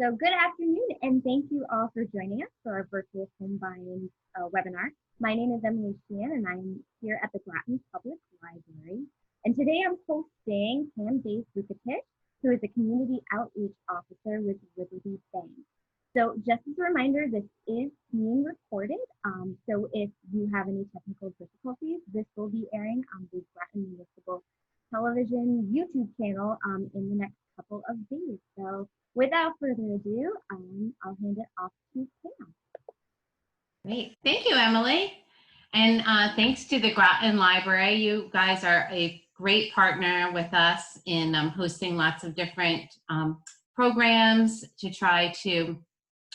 So good afternoon, and thank you all for joining us for our virtual home buying webinar. My name is Emily Sheehan, and I'm here at the Groton Public Library. And today I'm hosting Pam Days-Lukatish, who is a Community Outreach Officer with Liberty Bank. So just as a reminder, this is being recorded. So if you have any technical difficulties, this will be airing on the Groton Municipal Television YouTube channel in the next couple of days. So without further ado, I'll hand it off to Pam. Great. Thank you, Emily. And thanks to the Groton Library. You guys are a great partner with us in hosting lots of different programs to try to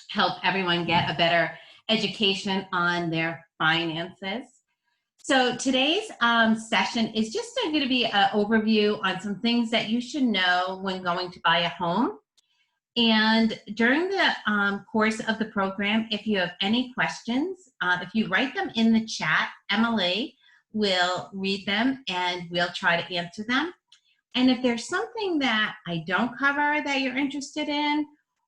help everyone get a better education on their finances. So today's session is just going to be an overview on some things that you should know when going to buy a home. And during the course of the program, if you have any questions, if you write them in the chat, Emily will read them and we'll try to answer them. And if there's something that I don't cover that you're interested in,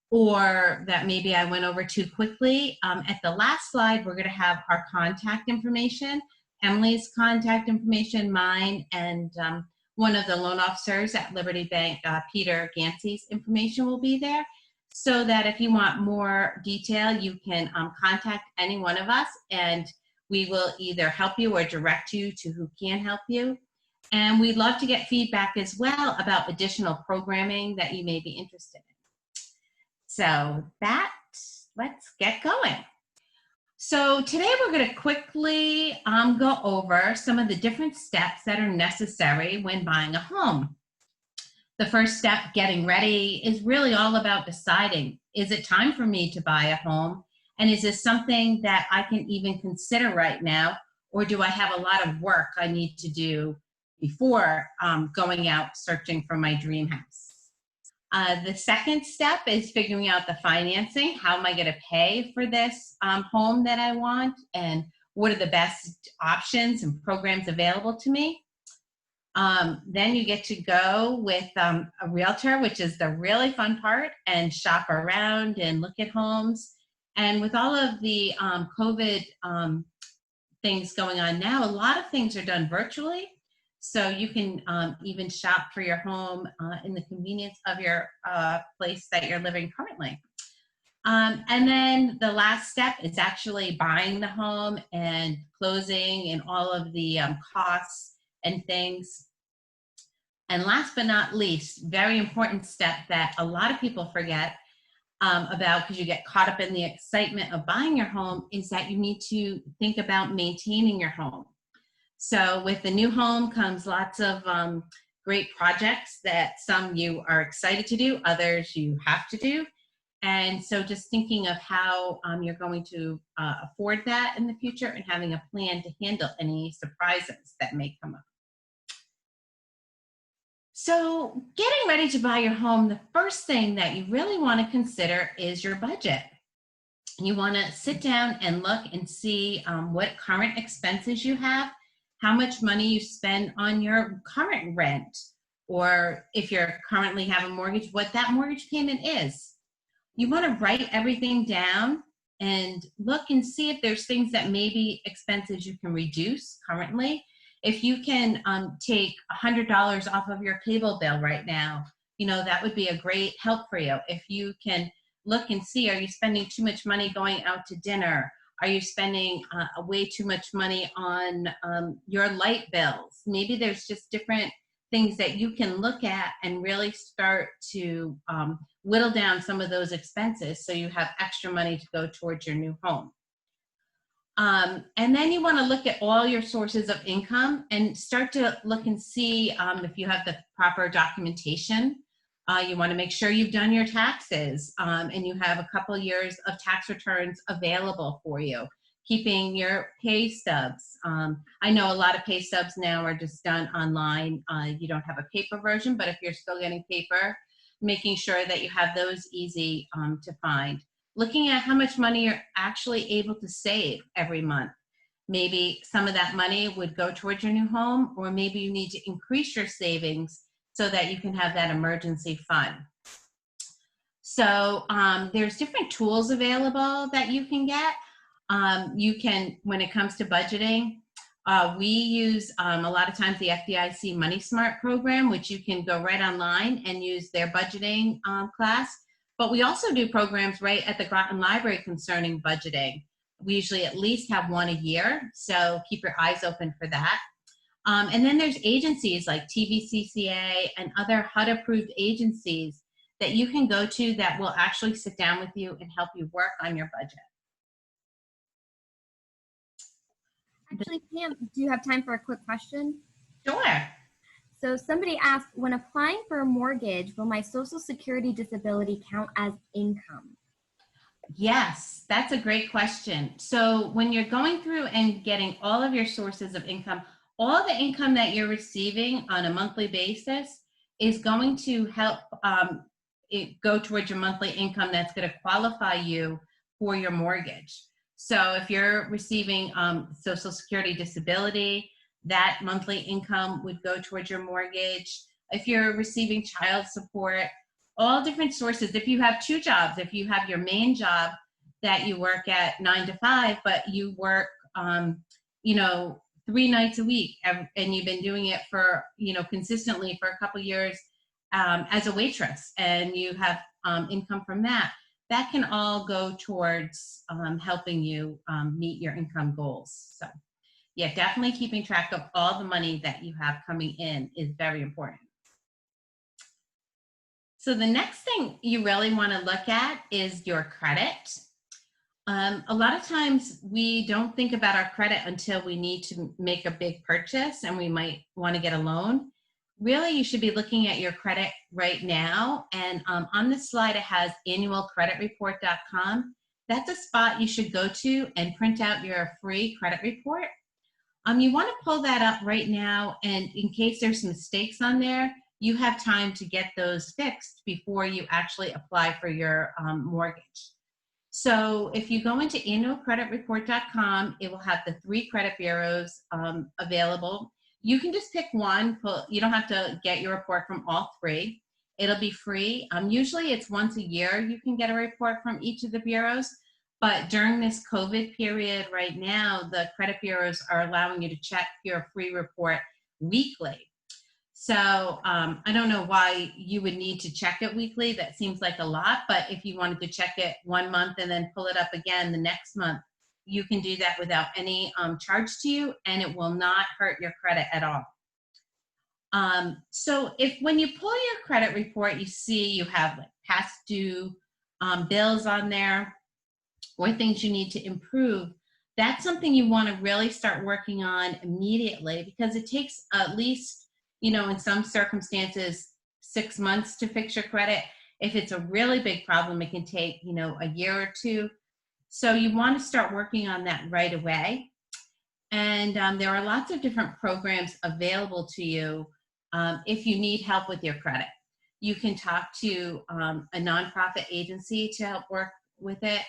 or that maybe I went over too quickly, at the last slide, we're going to have our contact information, Emily's contact information, mine, and one of the loan officers at Liberty Bank, Peter Gansey's information will be there, so that if you want more detail, you can contact any one of us, and we will either help you or direct you to who can help you. And we'd love to get feedback as well about additional programming that you may be interested in. So let's get going. So today we're going to quickly go over some of the different steps that are necessary when buying a home. The first step, getting ready, is really all about deciding, is it time for me to buy a home? And is this something that I can even consider right now? Or do I have a lot of work I need to do before going out searching for my dream house? The second step is figuring out the financing. How am I going to pay for this home that I want? And what are the best options and programs available to me? Then you get to go with a realtor, which is the really fun part, and shop around and look at homes. And with all of the COVID things going on now, a lot of things are done virtually. So you can even shop for your home in the convenience of your place that you're living currently. And then the last step is actually buying the home and closing and all of the costs and things. And last but not least, very important step that a lot of people forget about because you get caught up in the excitement of buying your home is that you need to think about maintaining your home. So with the new home comes lots of great projects that some you are excited to do, others you have to do. And so just thinking of how you're going to afford that in the future and having a plan to handle any surprises that may come up. So getting ready to buy your home, the first thing that you really want to consider is your budget. You want to sit down and look and see what current expenses you have, how much money you spend on your current rent, or if you're currently have a mortgage, what that mortgage payment is. You want to write everything down and look and see if there's things that maybe expenses you can reduce currently. If you can take $100 off of your cable bill right now, you know, that would be a great help for you. If you can look and see, are you spending too much money going out to dinner? Are you spending way too much money on your light bills? Maybe there's just different things that you can look at and really start to whittle down some of those expenses so you have extra money to go towards your new home. And then you want to look at all your sources of income and start to look and see if you have the proper documentation. You want to make sure you've done your taxes and you have a couple years of tax returns available for you. Keeping your pay stubs. I know a lot of pay stubs now are just done online. You don't have a paper version, but if you're still getting paper, making sure that you have those easy to find. Looking at how much money you're actually able to save every month. Maybe some of that money would go towards your new home, or maybe you need to increase your savings so that you can have that emergency fund. So there's different tools available that you can get. You can, when it comes to budgeting, we use a lot of times the FDIC Money Smart program, which you can go right online and use their budgeting class. But we also do programs right at the Groton Library concerning budgeting. We usually at least have one a year, so keep your eyes open for that. And then there's agencies like TVCCA and other HUD-approved agencies that you can go to that will actually sit down with you and help you work on your budget. Actually, Pam, do you have time for a quick question? Sure. So somebody asked, when applying for a mortgage, will my Social Security disability count as income? Yes, that's a great question. So when you're going through and getting all of your sources of income, all the income that you're receiving on a monthly basis is going to help it go towards your monthly income that's going to qualify you for your mortgage. So if you're receiving Social Security disability, that monthly income would go towards your mortgage. If you're receiving child support, all different sources. If you have two jobs, if you have your main job that you work at 9 to 5, but you work, 3 nights a week, and you've been doing it for, consistently for a couple years as a waitress, and you have income from that, that can all go towards helping you meet your income goals. So yeah, definitely keeping track of all the money that you have coming in is very important. So the next thing you really want to look at is your credit. A lot of times we don't think about our credit until we need to make a big purchase and we might want to get a loan. Really, you should be looking at your credit right now. And on this slide, it has annualcreditreport.com. That's a spot you should go to and print out your free credit report. You want to pull that up right now, and in case there's mistakes on there, you have time to get those fixed before you actually apply for your mortgage. So if you go into annualcreditreport.com, it will have the 3 credit bureaus available. You can just pick one. You don't have to get your report from all 3. It'll be free. Usually it's once a year you can get a report from each of the bureaus. But during this COVID period right now, the credit bureaus are allowing you to check your free report weekly. So I don't know why you would need to check it weekly. That seems like a lot, but if you wanted to check it 1 month and then pull it up again the next month, you can do that without any charge to you, and it will not hurt your credit at all. So when you pull your credit report, you see you have like past due bills on there or things you need to improve. That's something you want to really start working on immediately, because it takes at least, in some circumstances, 6 months to fix your credit. If it's a really big problem, it can take, a year or 2. So you want to start working on that right away. And there are lots of different programs available to you if you need help with your credit. You can talk to a nonprofit agency to help work with it.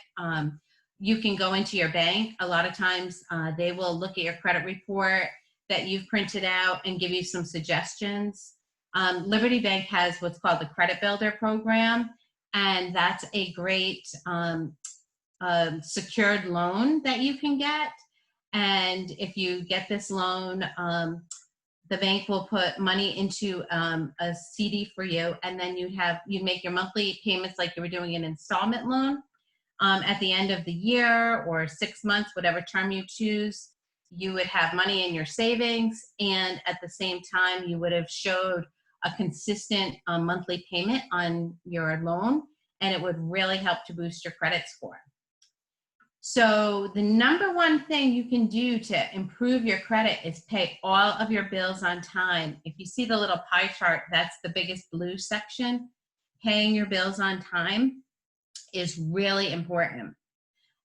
You can go into your bank. A lot of times they will look at your credit report that you've printed out and give you some suggestions. Liberty Bank has what's called the Credit Builder program, and that's a great secured loan that you can get. And if you get this loan, the bank will put money into a CD for you, and then you make your monthly payments like you were doing an installment loan. At the end of the year or 6 months, whatever term you choose, you would have money in your savings, and at the same time you would have showed a consistent monthly payment on your loan, and it would really help to boost your credit score. So the number one thing you can do to improve your credit is pay all of your bills on time. If you see the little pie chart, that's the biggest blue section. Paying your bills on time is really important.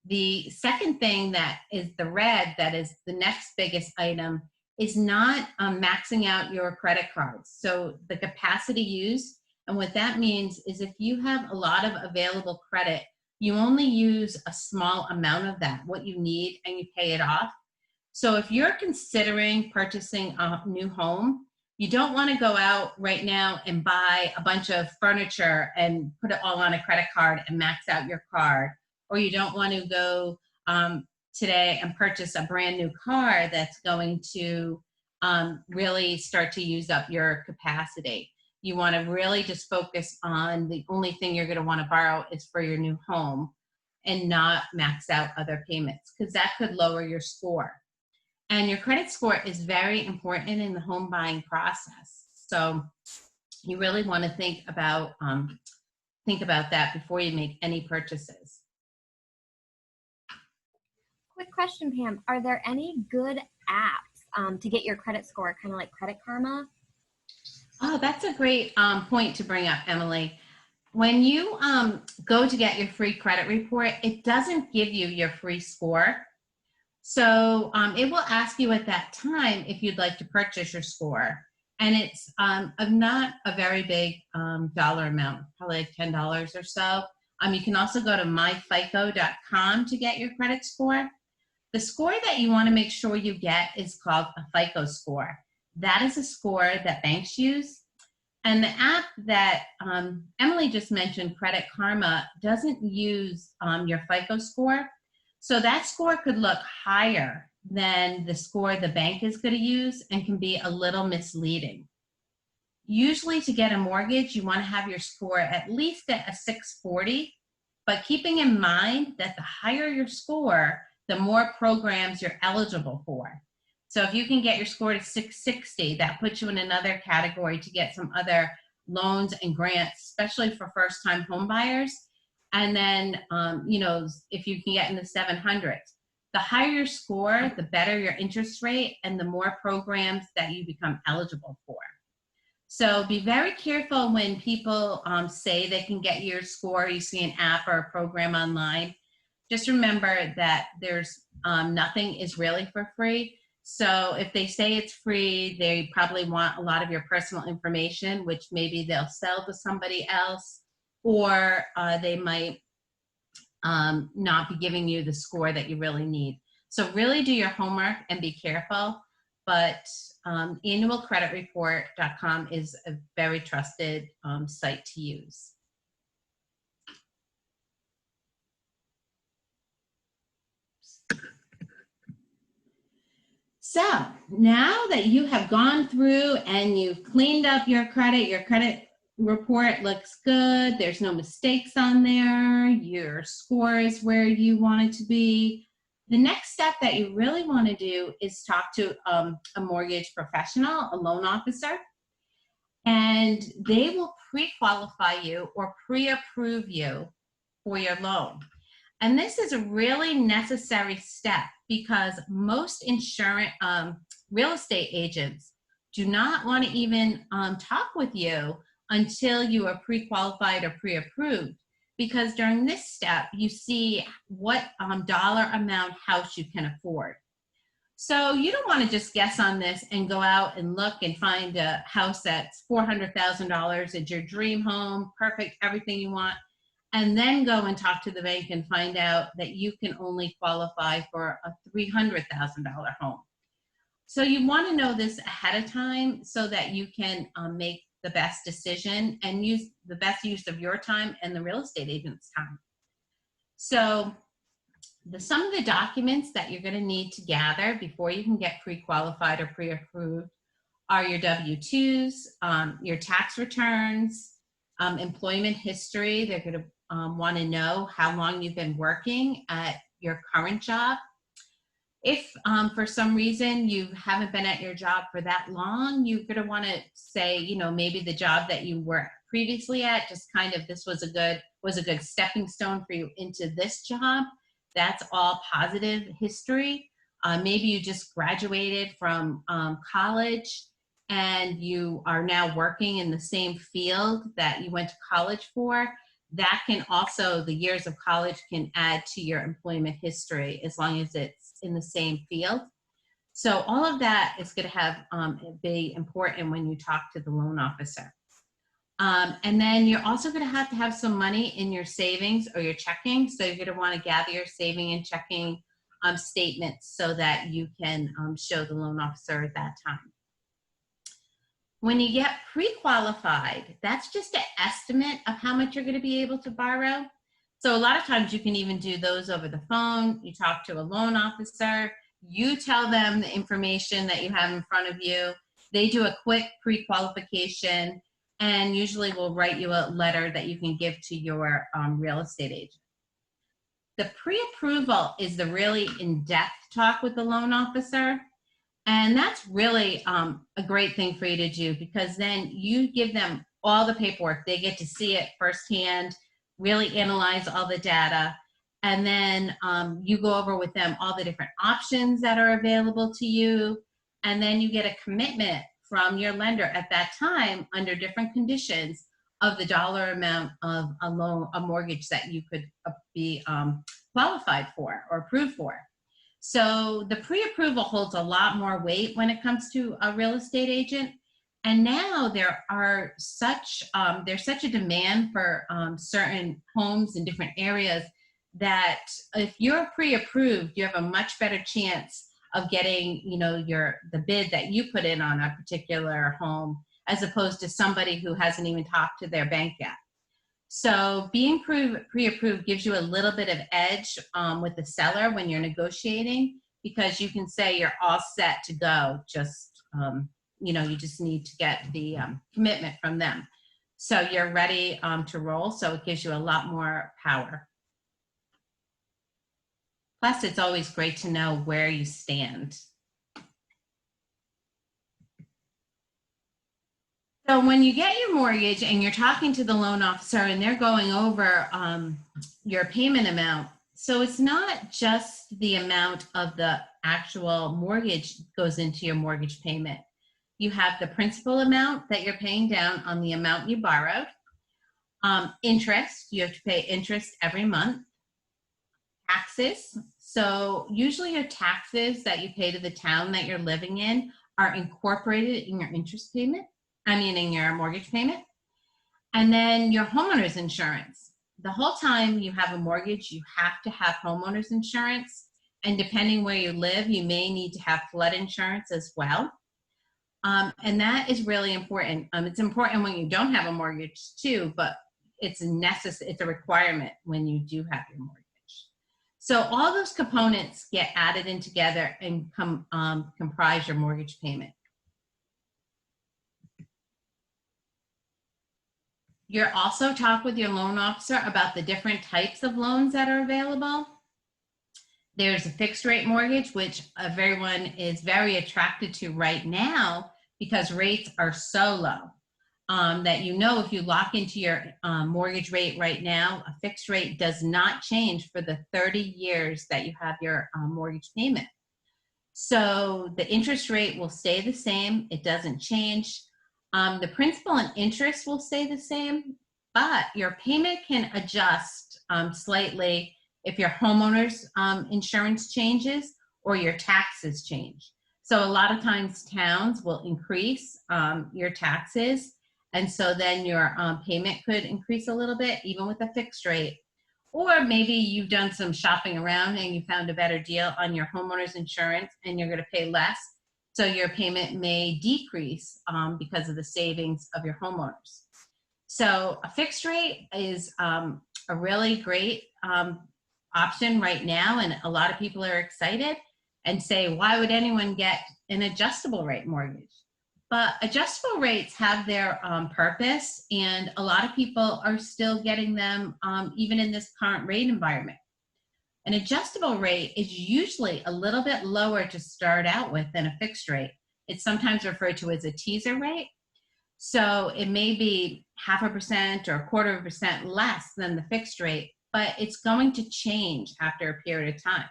The second thing that is the red, that is the next biggest item, is not maxing out your credit cards. So the capacity used, and what that means is if you have a lot of available credit, you only use a small amount of that, what you need, and you pay it off. So if you're considering purchasing a new home, You don't want to go out right now and buy a bunch of furniture and put it all on a credit card and max out your card. Or you don't want to go today and purchase a brand new car that's going to really start to use up your capacity. You want to really just focus on the only thing you're going to want to borrow is for your new home and not max out other payments, because that could lower your score. And your credit score is very important in the home buying process. So you really want to think about that before you make any purchases. Quick question, Pam. Are there any good apps to get your credit score, kind of like Credit Karma? Oh, that's a great point to bring up, Emily. When you go to get your free credit report, it doesn't give you your free score. So it will ask you at that time if you'd like to purchase your score. And it's not a very big dollar amount, probably like $10 or so. You can also go to myfico.com to get your credit score. The score that you want to make sure you get is called a FICO score. That is a score that banks use. And the app that Emily just mentioned, Credit Karma, doesn't use your FICO score. So that score could look higher than the score the bank is going to use and can be a little misleading. Usually to get a mortgage, you want to have your score at least at a 640, but keeping in mind that the higher your score, the more programs you're eligible for. So if you can get your score to 660, that puts you in another category to get some other loans and grants, especially for first-time home buyers. And then, if you can get in the 700s, the higher your score, the better your interest rate and the more programs that you become eligible for. So be very careful when people say they can get your score, you see an app or a program online. Just remember that there's nothing is really for free. So if they say it's free, they probably want a lot of your personal information, which maybe they'll sell to somebody else, or they might not be giving you the score that you really need. So really do your homework and be careful. But annualcreditreport.com is a very trusted site to use. So now that you have gone through and you've cleaned up your credit report looks good, there's no mistakes on there, your score is where you want it to be. The next step that you really want to do is talk to a mortgage professional, a loan officer, and they will pre-qualify you or pre-approve you for your loan. And this is a really necessary step because most real estate agents do not want to even talk with you until you are pre-qualified or pre-approved, because during this step, you see what dollar amount house you can afford. So you don't want to just guess on this and go out and look and find a house that's $400,000. It's your dream home, perfect, everything you want, and then go and talk to the bank and find out that you can only qualify for a $300,000 home. So you want to know this ahead of time so that you can make the best decision and use the best use of your time and the real estate agent's time. So some of the documents that you're going to need to gather before you can get pre-qualified or pre-approved are your W-2s, your tax returns, employment history. They're going to want to know how long you've been working at your current job. If for some reason you haven't been at your job for that long, you're going to want to say, maybe the job that you were previously at, just kind of this was a good stepping stone for you into this job. That's all positive history. Maybe you just graduated from college and you are now working in the same field that you went to college for. That can also, the years of college can add to your employment history as long as it's in the same field. So all of that is going to have be important when you talk to the loan officer. And then you're also going to have some money in your savings or your checking. So you're going to want to gather your saving and checking statements so that you can show the loan officer at that time. When you get pre-qualified, that's just an estimate of how much you're going to be able to borrow. So a lot of times you can even do those over the phone. You talk to a loan officer, you tell them the information that you have in front of you. They do a quick pre-qualification and usually will write you a letter that you can give to your real estate agent. The pre-approval is the really in-depth talk with the loan officer. And that's really a great thing for you to do, because then you give them all the paperwork. They get to see it firsthand, really analyze all the data, and then you go over with them all the different options that are available to you. And then you get a commitment from your lender at that time under different conditions of the dollar amount of a loan, a mortgage that you could be qualified for or approved for. So the pre-approval holds a lot more weight when it comes to a real estate agent. And now there's such a demand for certain homes in different areas that if you're pre-approved, you have a much better chance of getting, the bid that you put in on a particular home, as opposed to somebody who hasn't even talked to their bank yet. So being pre-approved gives you a little bit of edge with the seller when you're negotiating, because you can say you're all set to go. Just, you just need to get the commitment from them. So you're ready to roll. So it gives you a lot more power. Plus, it's always great to know where you stand. So when you get your mortgage and you're talking to the loan officer and they're going over your payment amount, so it's not just the amount of the actual mortgage goes into your mortgage payment. You have the principal amount that you're paying down on the amount you borrowed. Interest, you have to pay interest every month. Taxes, so usually your taxes that you pay to the town that you're living in are incorporated in your interest payment. In your mortgage payment. And then your homeowner's insurance. The whole time you have a mortgage, you have to have homeowner's insurance. And depending where you live, you may need to have flood insurance as well. And that is really important. It's important when you don't have a mortgage too, but it's a requirement when you do have your mortgage. So all those components get added in together and comprise your mortgage payment. You're also talk with your loan officer about the different types of loans that are available. There's a fixed rate mortgage, which everyone is very attracted to right now because rates are so low that if you lock into your mortgage rate right now, a fixed rate does not change for the 30 years that you have your mortgage payment. So the interest rate will stay the same. It doesn't change. The principal and interest will stay the same, but your payment can adjust slightly if your homeowner's insurance changes or your taxes change. So a lot of times towns will increase your taxes, and so then your payment could increase a little bit, even with a fixed rate. Or maybe you've done some shopping around and you found a better deal on your homeowner's insurance and you're going to pay less. So your payment may decrease because of the savings of your homeowners. So a fixed rate is a really great option right now. And a lot of people are excited and say, why would anyone get an adjustable rate mortgage? But adjustable rates have their purpose, and a lot of people are still getting them even in this current rate environment. An adjustable rate is usually a little bit lower to start out with than a fixed rate. It's sometimes referred to as a teaser rate. So it may be 0.5% or 0.25% less than the fixed rate, but it's going to change after a period of time.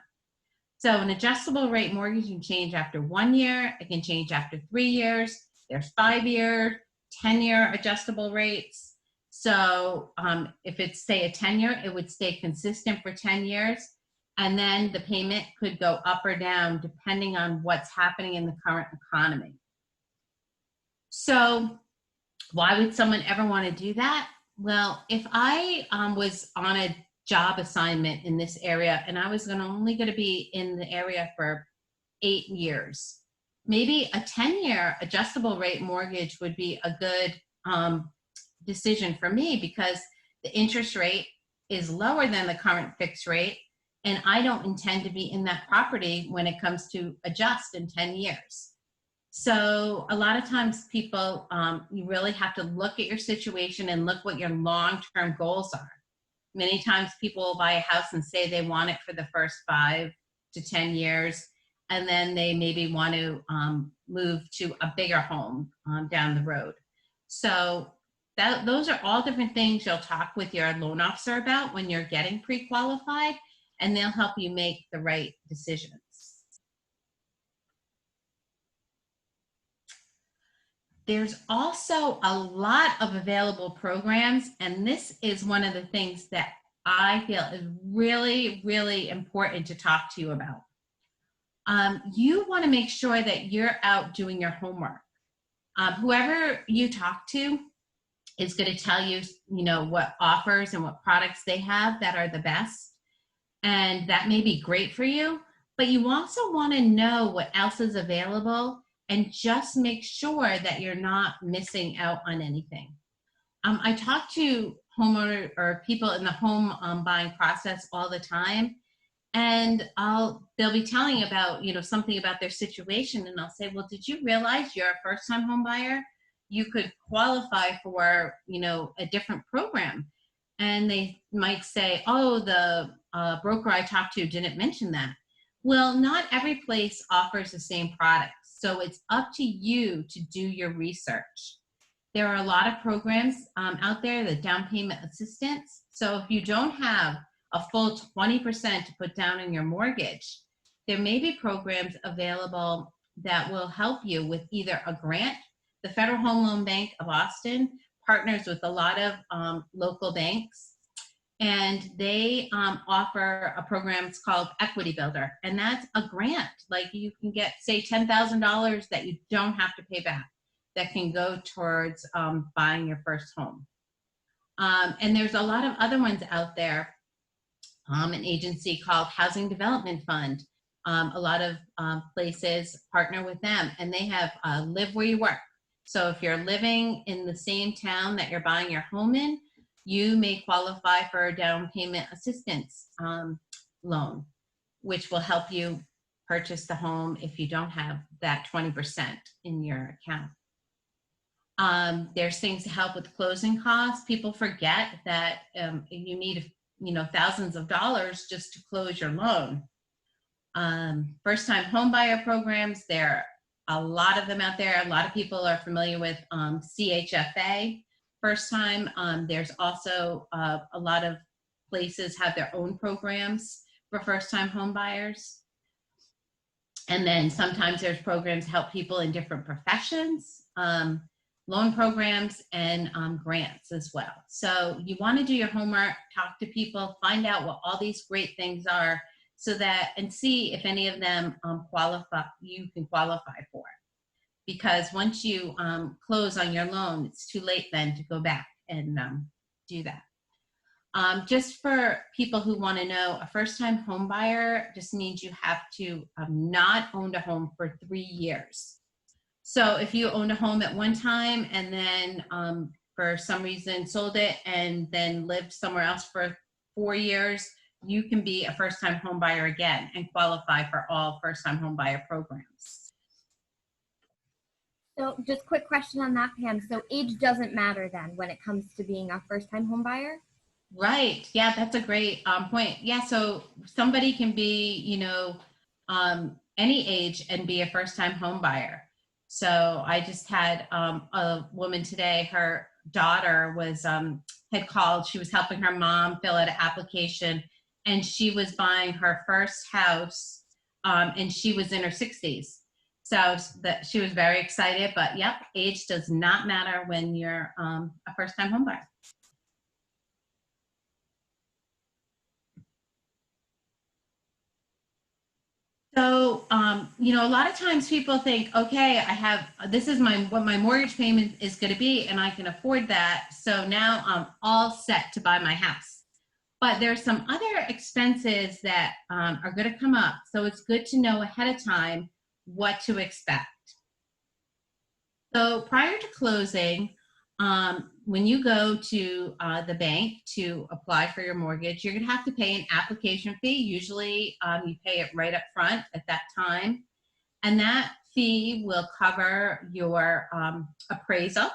So an adjustable rate mortgage can change after 1 year. It can change after 3 years. There's 5-year, 10-year adjustable rates. So if it's, say, a 10-year, it would stay consistent for 10 years. And then the payment could go up or down depending on what's happening in the current economy. So why would someone ever want to do that? Well, if I was on a job assignment in this area and I was only going to be in the area for 8 years, maybe a 10-year adjustable rate mortgage would be a good decision for me, because the interest rate is lower than the current fixed rate, and I don't intend to be in that property when it comes to adjust in 10 years. So a lot of times people, you really have to look at your situation and look what your long-term goals are. Many times people will buy a house and say they want it for the first 5 to 10 years, and then they maybe want to move to a bigger home down the road. So those are all different things you'll talk with your loan officer about when you're getting pre-qualified, and they'll help you make the right decisions. There's also a lot of available programs, and this is one of the things that I feel is really, really important to talk to you about. You want to make sure that you're out doing your homework. Whoever you talk to is going to tell you, what offers and what products they have that are the best, and that may be great for you, but you also want to know what else is available and just make sure that you're not missing out on anything. I talk to homeowners or people in the home buying process all the time, and they'll be telling about, something about their situation, and I'll say, well, did you realize you're a first-time home buyer? You could qualify for, a different program. And they might say, oh, the broker I talked to didn't mention that. Well, not every place offers the same products. So it's up to you to do your research. There are a lot of programs out there, the down payment assistance. So if you don't have a full 20% to put down in your mortgage, there may be programs available that will help you with either a grant. The Federal Home Loan Bank of Austin partners with a lot of local banks, and they offer a program called Equity Builder, and that's a grant. Like, you can get, say, $10,000 that you don't have to pay back, that can go towards buying your first home. And there's a lot of other ones out there. An agency called Housing Development Fund. A lot of places partner with them, and they have Live Where You Work. So if you're living in the same town that you're buying your home in, you may qualify for a down payment assistance loan, which will help you purchase the home if you don't have that 20% in your account. There's things to help with closing costs. People forget that you need, thousands of dollars just to close your loan. First-time home buyer programs, there are a lot of them out there. A lot of people are familiar with CHFA. First time, there's also a lot of places have their own programs for first-time home buyers. And then sometimes there's programs to help people in different professions, loan programs, and grants as well. So you want to do your homework, talk to people, find out what all these great things are, so that, and see if any of them you can qualify for. Because once you close on your loan, it's too late then to go back and do that. Just for people who want to know, a first-time home buyer just means you have to not owned a home for 3 years. So if you owned a home at one time and then for some reason sold it and then lived somewhere else for 4 years, you can be a first-time home buyer again and qualify for all first-time home buyer programs. So just quick question on that, Pam. So age doesn't matter then when it comes to being a first-time home buyer? Right. Yeah, that's a great point. Yeah, so somebody can be, any age and be a first-time home buyer. So I just had a woman today, her daughter was had called. She was helping her mom fill out an application, and she was buying her first house, and she was in her 60s. So that she was very excited, but yep, age does not matter when you're a first-time home buyer. So, a lot of times people think, okay, I have, this is what my mortgage payment is going to be, and I can afford that. So now I'm all set to buy my house. But there's some other expenses that are going to come up. So it's good to know ahead of time what to expect. So prior to closing, when you go to the bank to apply for your mortgage, you're going to have to pay an application fee. Usually you pay it right up front at that time. And that fee will cover your appraisal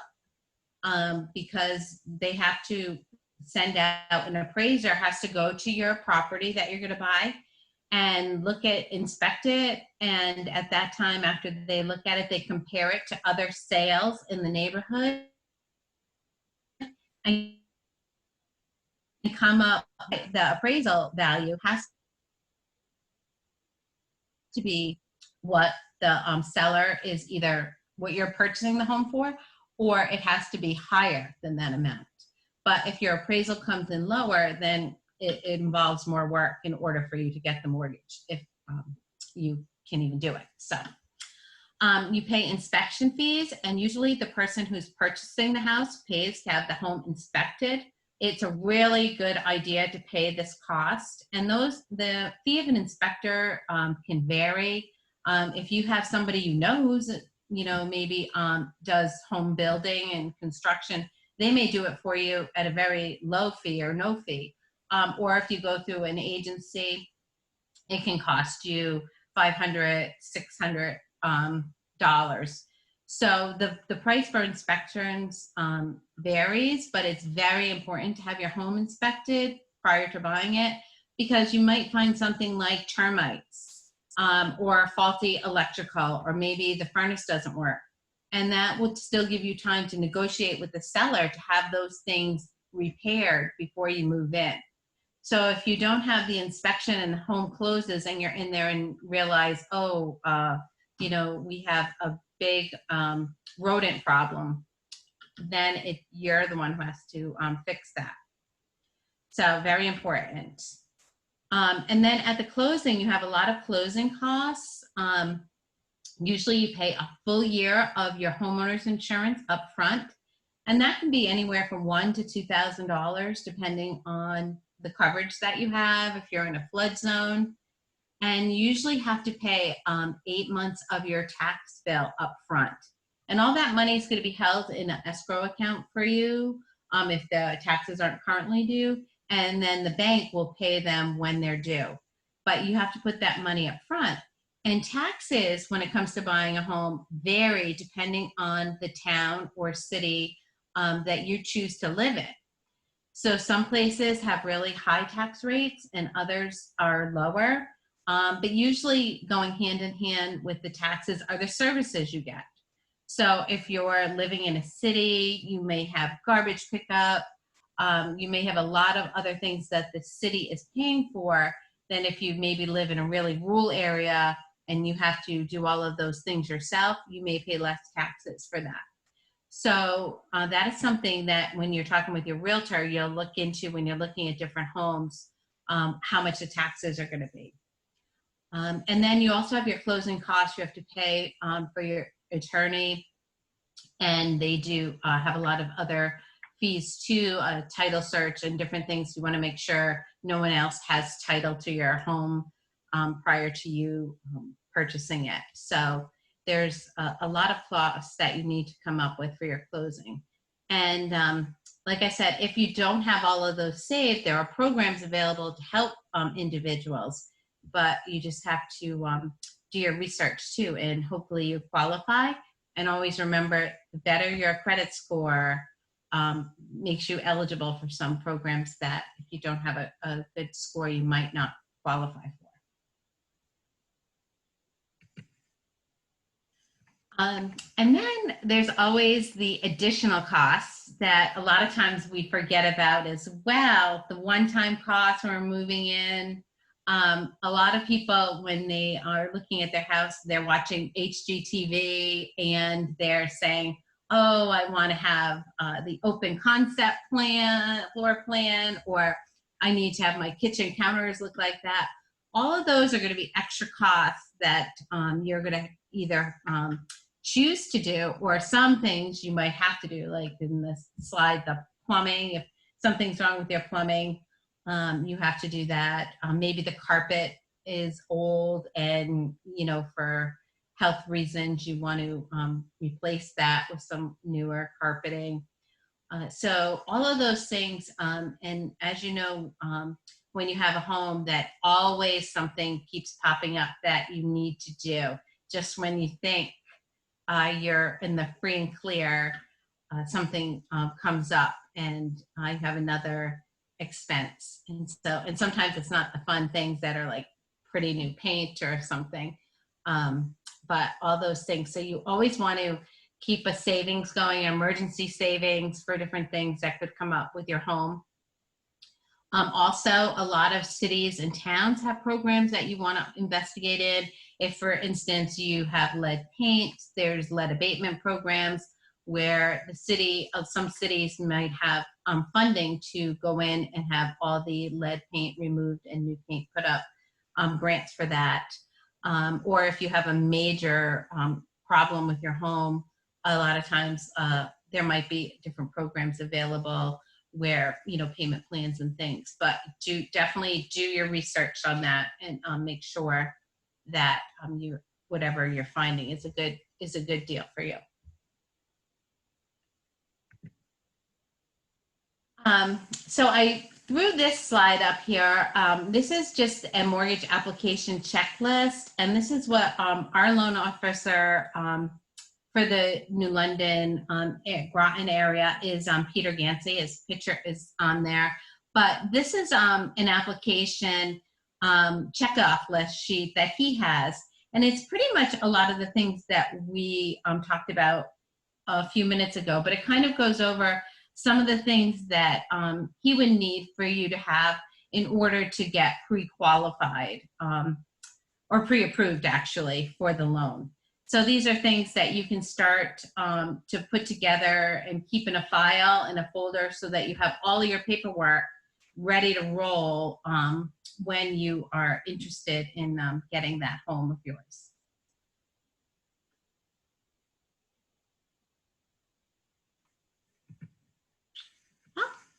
because they have to send out an appraiser has to go to your property that you're going to buy and inspect it. And at that time, after they look at it, they compare it to other sales in the neighborhood and come up, the appraisal value has to be what the seller is either what you're purchasing the home for, or it has to be higher than that amount. But if your appraisal comes in lower, then it involves more work in order for you to get the mortgage, if you can even do it. So you pay inspection fees, and usually the person who's purchasing the house pays to have the home inspected. It's a really good idea to pay this cost, and the fee of an inspector can vary. If you have somebody you know who's maybe does home building and construction, they may do it for you at a very low fee or no fee. Or if you go through an agency, it can cost you $500, $600. So the price for inspections varies, but it's very important to have your home inspected prior to buying it, because you might find something like termites or faulty electrical, or maybe the furnace doesn't work. And that will still give you time to negotiate with the seller to have those things repaired before you move in. So if you don't have the inspection and the home closes and you're in there and realize, we have a big rodent problem, then you're the one who has to fix that. So very important. And then at the closing, you have a lot of closing costs. Usually you pay a full year of your homeowner's insurance up front. And that can be anywhere from $1,000 to $2,000, depending on the coverage that you have, if you're in a flood zone. And you usually have to pay 8 months of your tax bill up front. And all that money is going to be held in an escrow account for you if the taxes aren't currently due. And then the bank will pay them when they're due. But you have to put that money up front. And taxes, when it comes to buying a home, vary depending on the town or city that you choose to live in. So some places have really high tax rates and others are lower. But usually going hand in hand with the taxes are the services you get. So if you're living in a city, you may have garbage pickup. You may have a lot of other things that the city is paying for than if you maybe live in a really rural area and you have to do all of those things yourself. You may pay less taxes for that. So that is something that when you're talking with your realtor, you'll look into when you're looking at different homes, how much the taxes are going to be. And then you also have your closing costs you have to pay for your attorney. And they do have a lot of other fees too, title search and different things. You want to make sure no one else has title to your home prior to you purchasing it. So there's a lot of costs that you need to come up with for your closing. And like I said, if you don't have all of those saved, there are programs available to help individuals, but you just have to do your research too, and hopefully you qualify. And always remember, the better your credit score makes you eligible for some programs that if you don't have a good score, you might not qualify for. And then there's always the additional costs that a lot of times we forget about as well. The one-time costs when we're moving in. A lot of people, when they are looking at their house, they're watching HGTV and they're saying, oh, I want to have the open concept plan, floor plan, or I need to have my kitchen counters look like that. All of those are going to be extra costs that you're going to either choose to do, or some things you might have to do, like in this slide, the plumbing. If something's wrong with your plumbing, you have to do that. Maybe the carpet is old and, for health reasons, you want to replace that with some newer carpeting. So all of those things, and as you know, when you have a home, that always something keeps popping up that you need to do. Just when you think you're in the free and clear, something comes up and I have another expense. And sometimes it's not the fun things that are like pretty new paint or something, but all those things. So you always want to keep a savings going, emergency savings for different things that could come up with your home. Also, a lot of cities and towns have programs that you want to investigate in. If, for instance, you have lead paint, there's lead abatement programs where some cities might have funding to go in and have all the lead paint removed and new paint put up, grants for that. Or if you have a major problem with your home, a lot of times there might be different programs available where, payment plans and things, but definitely do your research on that and make sure that whatever you're finding is a good deal for you. So I threw this slide up here. This is just a mortgage application checklist, and this is what our loan officer for the New London, Groton area is Peter Gansey. His picture is on there. But this is an application checkoff list sheet that he has. And it's pretty much a lot of the things that we talked about a few minutes ago, but it kind of goes over some of the things that he would need for you to have in order to get pre-qualified or pre-approved actually for the loan. So these are things that you can start to put together and keep in a file in a folder so that you have all of your paperwork ready to roll when you are interested in getting that home of yours.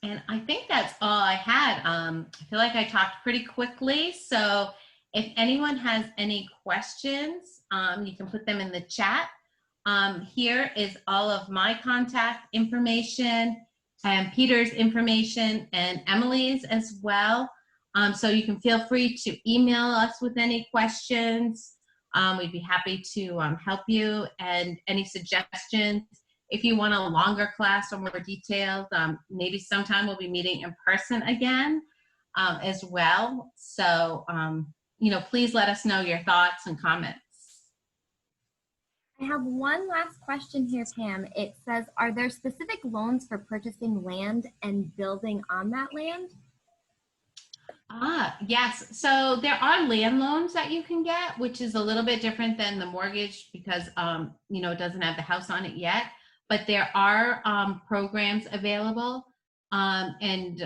And I think that's all I had. I feel like I talked pretty quickly. So if anyone has any questions, you can put them in the chat. Here is all of my contact information and Peter's information and Emily's as well. So you can feel free to email us with any questions. We'd be happy to help you, and any suggestions. If you want a longer class or more detailed, maybe sometime we'll be meeting in person again as well. So, please let us know your thoughts and comments. I have one last question here, Pam. It says, are there specific loans for purchasing land and building on that land? Yes. So there are land loans that you can get, which is a little bit different than the mortgage because, it doesn't have the house on it yet. But there are programs available and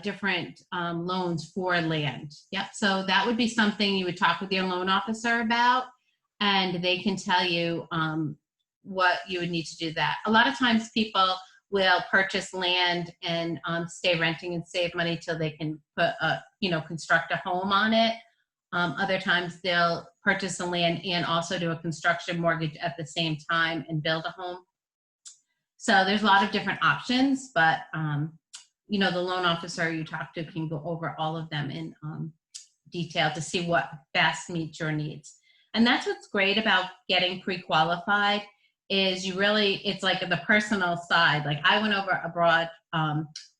different loans for land. Yep. So that would be something you would talk with your loan officer about, and they can tell you what you would need to do that. A lot of times people will purchase land and stay renting and save money till they can put construct a home on it. Other times they'll purchase the land and also do a construction mortgage at the same time and build a home. So there's a lot of different options, but the loan officer you talk to can go over all of them in detail to see what best meets your needs. And that's what's great about getting pre-qualified is it's like the personal side. Like I went over a broad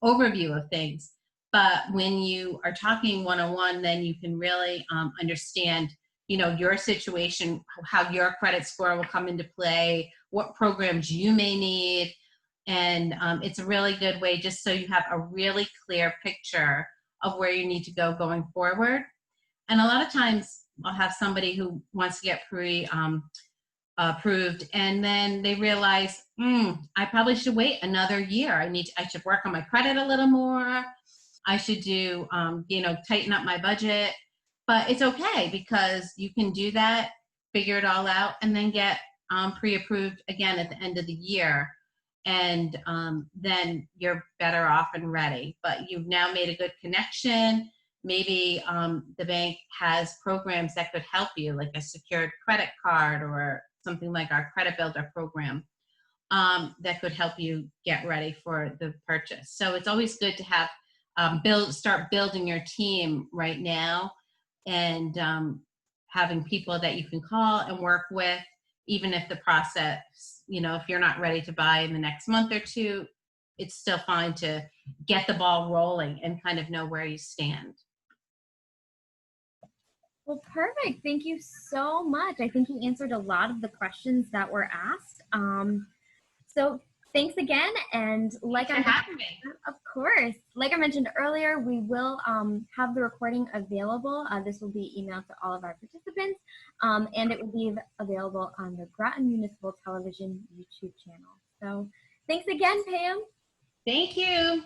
overview of things, but when you are talking one-on-one, then you can really understand your situation, how your credit score will come into play, what programs you may need. And it's a really good way just so you have a really clear picture of where you need to go going forward. And a lot of times I'll have somebody who wants to get approved and then they realize, I probably should wait another year. I should work on my credit a little more. I should do, tighten up my budget. But it's okay because you can do that, figure it all out, and then get pre-approved again at the end of the year. And then you're better off and ready. But you've now made a good connection. maybe the bank has programs that could help you, like a secured credit card or something like our credit builder program, that could help you get ready for the purchase. So it's always good to have start building your team right now, and having people that you can call and work with, even if the process, if you're not ready to buy in the next month or two, it's still fine to get the ball rolling and kind of know where you stand. Well, perfect. Thank you so much. I think you answered a lot of the questions that were asked. So thanks again. And like Thanks for having me. Of course, like I mentioned earlier, we will have the recording available. This will be emailed to all of our participants, and it will be available on the Groton Municipal Television YouTube channel. So thanks again, Pam. Thank you.